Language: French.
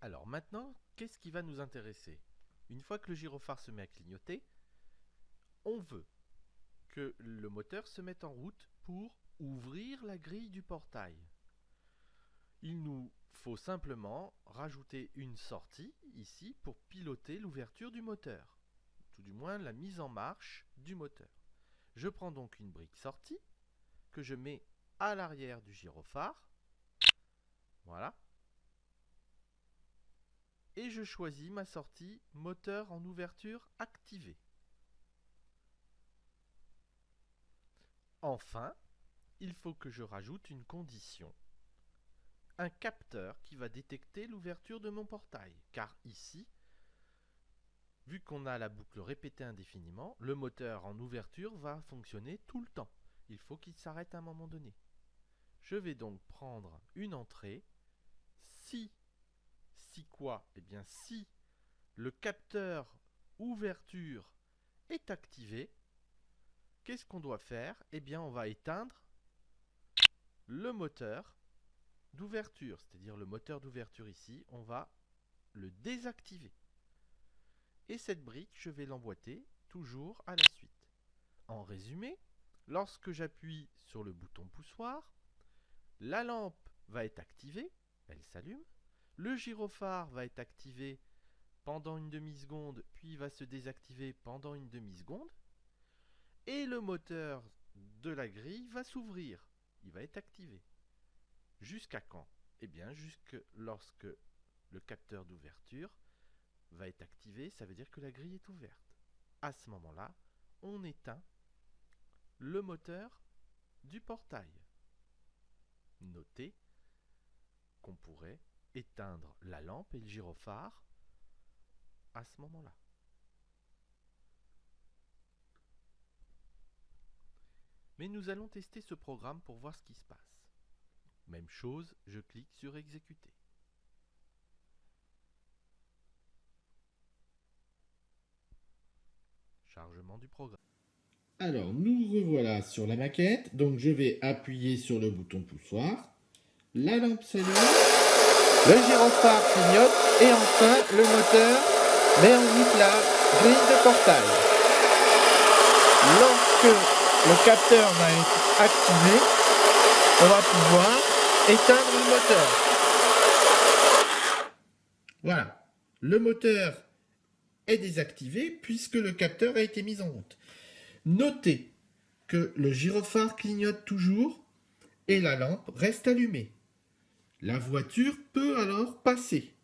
Alors maintenant, qu'est-ce qui va nous intéresser? Une fois que le gyrophare se met à clignoter, on veut que le moteur se mette en route pour ouvrir la grille du portail. Il nous faut simplement rajouter une sortie ici pour piloter l'ouverture du moteur, tout du moins la mise en marche du moteur. Je prends donc une brique sortie que je mets à l'arrière du gyrophare, voilà, et je choisis ma sortie moteur en ouverture activée. Enfin, il faut que je rajoute une condition, un capteur qui va détecter l'ouverture de mon portail, car ici, vu qu'on a la boucle répétée indéfiniment, le moteur en ouverture va fonctionner tout le temps. Il faut qu'il s'arrête à un moment donné. Je vais donc prendre une entrée. Si quoi? Eh bien si le capteur ouverture est activé, qu'est-ce qu'on doit faire? Eh bien on va éteindre le moteur d'ouverture, c'est-à-dire le moteur d'ouverture ici, on va le désactiver. Et cette brique, je vais l'emboîter toujours à la suite. En résumé, lorsque j'appuie sur le bouton poussoir, la lampe va être activée, elle s'allume, le gyrophare va être activé pendant une demi-seconde, puis va se désactiver pendant une demi-seconde, et le moteur de la grille va s'ouvrir, il va être activé. Jusqu'à quand? Eh bien, jusque lorsque le capteur d'ouverture va être activé, ça veut dire que la grille est ouverte. À ce moment-là, on éteint le moteur du portail. Notez qu'on pourrait éteindre la lampe et le gyrophare à ce moment-là. Mais nous allons tester ce programme pour voir ce qui se passe. Même chose, je clique sur exécuter. Chargement du programme. Alors, nous revoilà sur la maquette. Donc, je vais appuyer sur le bouton poussoir. La lampe s'allume. Le gyrophare clignote et enfin le moteur met en route la grille de portail. Lorsque le capteur va être activé, on va pouvoir éteindre le moteur. Voilà. Le moteur est désactivé puisque le capteur a été mis en route. Notez que le gyrophare clignote toujours et la lampe reste allumée. La voiture peut alors passer.